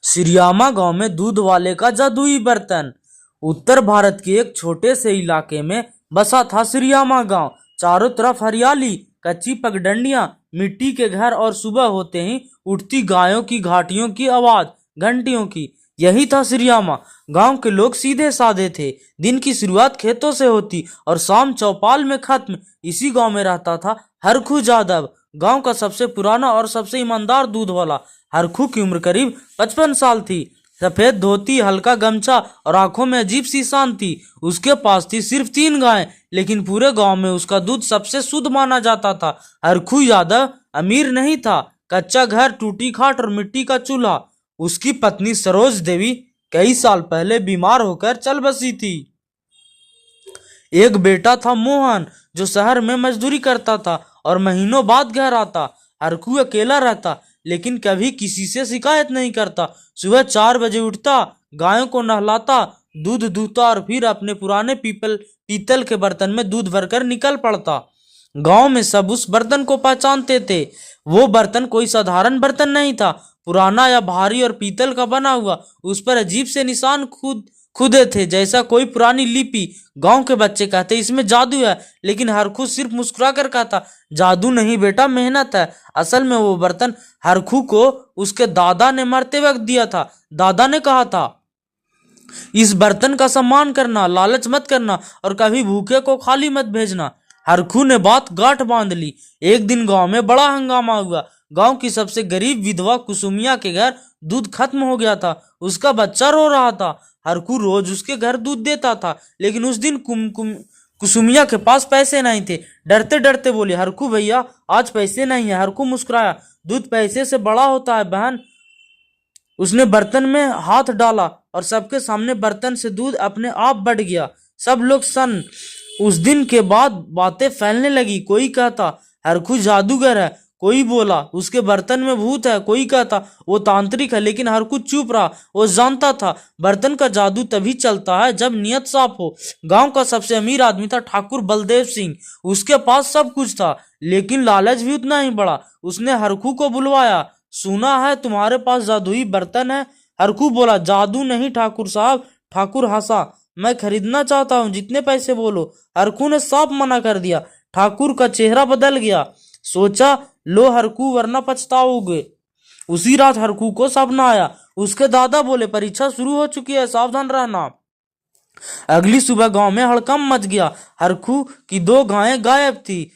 सिरियामा गांव में दूध वाले का जादुई बर्तन। उत्तर भारत के एक छोटे से इलाके में बसा था सिरियामा गांव। चारों तरफ हरियाली, कच्ची पगडंडियां, मिट्टी के घर और सुबह होते ही उठती गायों की घाटियों की आवाज, घंटियों की। यही था सिरियामा। गांव के लोग सीधे साधे थे। दिन की शुरुआत खेतों से होती और शाम चौपाल में खत्म। इसी गांव में रहता था हरखू यादव, गांव का सबसे पुराना और सबसे ईमानदार दूध वाला। हरखू की उम्र करीब 55 साल थी। सफेद धोती, हल्का गमछा और आंखों में अजीब सी शांति। उसके पास थी सिर्फ 3 गायें, लेकिन पूरे गांव में उसका दूध सबसे शुद्ध माना जाता था। हरखू यादव अमीर नहीं था। कच्चा घर, टूटी खाट और मिट्टी का चूल्हा। उसकी पत्नी सरोज देवी कई साल पहले बीमार होकर चल बसी थी। एक बेटा था मोहन, जो शहर में मजदूरी करता था और महीनों बाद घर आता। हरखू अकेला रहता, लेकिन कभी किसी से शिकायत नहीं करता। सुबह 4 बजे उठता, गायों को नहलाता, दूध दूहता और फिर अपने पुराने पीतल के बर्तन में दूध भरकर निकल पड़ता। गांव में सब उस बर्तन को पहचानते थे। वो बर्तन कोई साधारण बर्तन नहीं था। पुराना या भारी और पीतल का बना हुआ, उस पर अजीब से निशान खुदे थे, जैसा कोई पुरानी लिपि। गांव के बच्चे कहते इसमें जादू है, लेकिन हरखू सिर्फ मुस्कुरा कर कहता, जादू नहीं बेटा, मेहनत है। असल में वो बर्तन हरखू को उसके दादा ने मरते वक्त दिया था। दादा ने कहा था, इस बर्तन का सम्मान करना, लालच मत करना और कभी भूखे को खाली मत भेजना। हरखू ने बात गांठ बांध ली। एक दिन गांव में बड़ा हंगामा हुआ। गांव की सबसे गरीब विधवा कुसुमिया के घर दूध खत्म हो गया था। उसका बच्चा रो रहा था। हरखू रोज उसके घर दूध देता था, लेकिन उस दिन कुसुमिया के पास पैसे नहीं थे। डरते डरते बोली, हरखू भैया, आज पैसे नहीं है। हरखू मुस्कुराया, दूध पैसे से बड़ा होता है बहन। उसने बर्तन में हाथ डाला और सबके सामने बर्तन से दूध अपने आप बढ़ गया। सब लोग सन। उस दिन के बाद बातें फैलने लगी। कोई कहता हरखू जादूगर है, कोई बोला उसके बर्तन में भूत है, कोई कहता वो तांत्रिक है। लेकिन हरखू चुप रहा। वो जानता था बर्तन का जादू तभी चलता है जब नियत साफ हो। गांव का सबसे अमीर आदमी था ठाकुर बलदेव सिंह। उसके पास सब कुछ था, लेकिन लालच भी उतना ही बड़ा। उसने हरखू को बुलवाया। सुना है तुम्हारे पास जादुई बर्तन है? हरखू बोला, जादू नहीं ठाकुर साहब। ठाकुर हंसा, मैं खरीदना चाहता हूँ, जितने पैसे बोलो। हरखू ने साफ मना कर दिया। ठाकुर का चेहरा बदल गया। सोचा, लो हरखू, वरना पछताओगे। उसी रात हरखू को सपना आया। उसके दादा बोले, परीक्षा शुरू हो चुकी है, सावधान रहना। अगली सुबह गांव में हड़कंप मच गया। हरखू की 2 गायें गायब थी।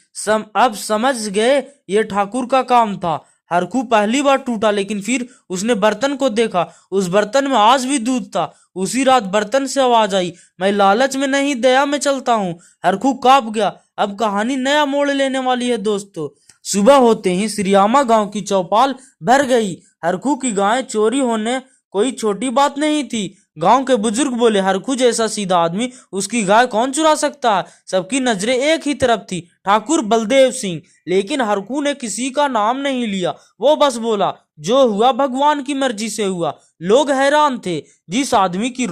अब समझ गए ये ठाकुर का काम था। हरखू पहली बार टूटा, लेकिन फिर उसने बर्तन को देखा। उस बर्तन में आज भी दूध था। उसी रात बर्तन से आवाज आई, मैं लालच में नहीं, दया में चलता हूँ। हरखू कांप गया। अब कहानी नया मोड़ लेने वाली है दोस्तों। सुबह होते ही सिरियामा गांव की चौपाल भर गई। हरखू की गायें चोरी होने कोई छोटी बात नहीं थी। गांव के बुजुर्ग बोले, हरखू जैसा सीधा आदमी उसकी गाय कौन चुरा सकता है? सबकी नजरें एक ही तरफ थी, ठाकुर बलदेव सिंह। लेकिन हरखू ने किसी का नाम नहीं लिया। वो बस बोला, जो हुआ भगवान की मर्जी से हुआ। लोग हैरान थे, जिस आदमी की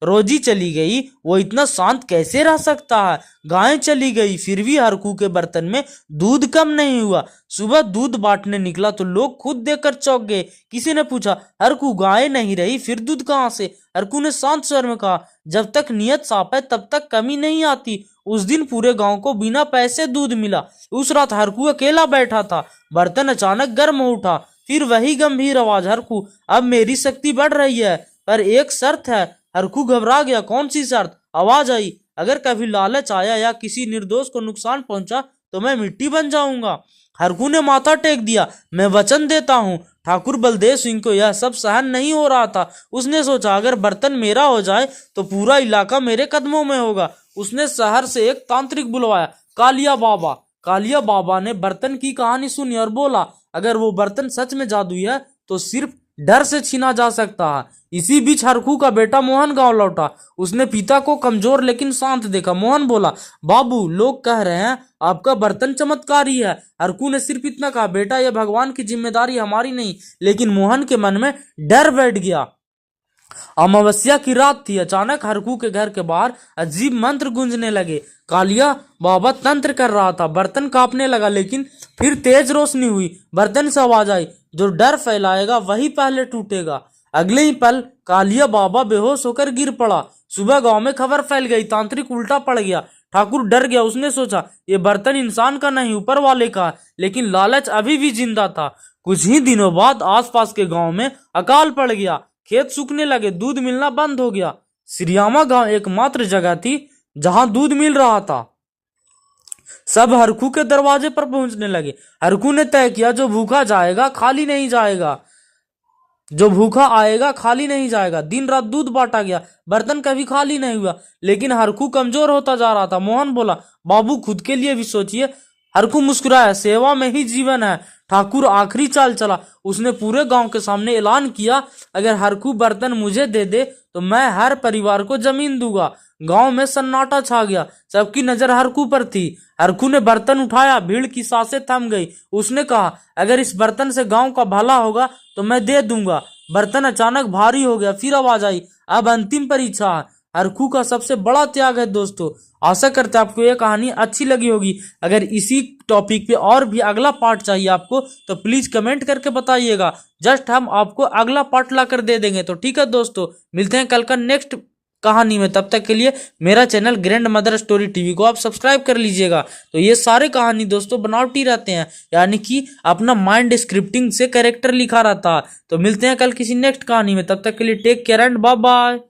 रोजी चली गई वो इतना शांत कैसे रह सकता है? गायें चली गई, फिर भी हरखू के बर्तन में दूध कम नहीं हुआ। सुबह दूध बांटने निकला तो लोग खुद देखकर चौंक गए। किसी ने पूछा, हरखू, गायें नहीं रही, फिर दूध कहां से? हरखू ने शांत स्वर में कहा, जब तक नियत साफ है तब तक कमी नहीं आती। उस दिन पूरे गांव को बिना पैसे दूध मिला। उस रात हरखू अकेला बैठा था। बर्तन अचानक गर्म हो उठा। फिर वही गंभीर आवाज, हरखू, अब मेरी शक्ति बढ़ रही है, पर एक शर्त है। हरखू घबरा गया। कौन सी शर्त? आवाज आई, अगर कभी लालच आया या किसी निर्दोष को नुकसान पहुंचा तो मैं मिट्टी बन जाऊंगा। हरखू ने माथा टेक दिया, मैं वचन देता हूं। ठाकुर बलदेव सिंह को यह सब सहन नहीं हो रहा था। उसने सोचा, अगर बर्तन मेरा हो जाए तो पूरा इलाका मेरे कदमों में होगा। उसने शहर से एक तांत्रिक बुलवाया, कालिया बाबा। कालिया बाबा ने बर्तन की कहानी सुनी और बोला, अगर वो बर्तन सच में जादुई है तो सिर्फ डर से छीना जा सकता है। इसी बीच हरखू का बेटा मोहन गांव लौटा। उसने पिता को कमजोर लेकिन शांत देखा। मोहन बोला, बाबू, लोग कह रहे हैं आपका बर्तन चमत्कारी है। हरखू ने सिर्फ इतना कहा, बेटा, यह भगवान की जिम्मेदारी हमारी नहीं। लेकिन मोहन के मन में डर बैठ गया। अमावस्या की रात थी। अचानक हरकू के घर के बाहर अजीब मंत्र गूंजने लगे। कालिया बाबा तंत्र कर रहा था। बर्तन कांपने लगा, लेकिन फिर तेज रोशनी हुई। बर्तन से आवाज आई, जो डर फैलाएगा वही पहले टूटेगा। अगले ही पल कालिया बाबा बेहोश होकर गिर पड़ा। सुबह गांव में खबर फैल गई, तांत्रिक उल्टा पड़ गया। ठाकुर डर गया। उसने सोचा, ये बर्तन इंसान का नहीं, ऊपर वाले का। लेकिन लालच अभी भी जिंदा था। कुछ ही दिनों बाद आसपास के गांव में अकाल पड़ गया। खेत सूखने लगे, दूध मिलना बंद हो गया। सिरियामा गांव एकमात्र जगह थी जहां दूध मिल रहा था। सब हरकू के दरवाजे पर पहुंचने लगे। हरकू ने तय किया, जो भूखा जाएगा खाली नहीं जाएगा, जो भूखा आएगा खाली नहीं जाएगा। दिन रात दूध बांटा गया, बर्तन कभी खाली नहीं हुआ। लेकिन हरकू कमजोर होता जा रहा था। मोहन बोला, बाबू खुद के लिए भी सोचिए। हरकू मुस्कुराया, सेवा में ही जीवन है। ठाकुर आखिरी चाल चला। उसने पूरे गांव के सामने ऐलान किया, अगर हरकू बर्तन मुझे दे दे तो मैं हर परिवार को जमीन दूंगा। गांव में सन्नाटा छा गया। सबकी नजर हरकू पर थी। हरकू ने बर्तन उठाया, भीड़ की सांसें थम गई। उसने कहा, अगर इस बर्तन से गांव का भला होगा तो मैं दे दूंगा। बर्तन अचानक भारी हो गया। फिर आवाज आई, अब अंतिम परीक्षा है। हरकू का सबसे बड़ा त्याग है। दोस्तों, आशा करते हैं आपको ये कहानी अच्छी लगी होगी। अगर इसी टॉपिक पे और भी अगला पार्ट चाहिए आपको तो प्लीज कमेंट करके बताइएगा। जस्ट हम आपको अगला पार्ट ला कर दे देंगे। तो ठीक है दोस्तों, मिलते हैं कल का नेक्स्ट कहानी में। तब तक के लिए मेरा channel grand mother story TV को आप सब्सक्राइब कर लीजिएगा। तो ये सारे कहानी दोस्तों बनावटी रहते हैं, यानी कि अपना माइंड स्क्रिप्टिंग से कैरेक्टर लिखा रहता है। तो मिलते हैं कल किसी नेक्स्ट कहानी में। तब तक के लिए take care and bye bye.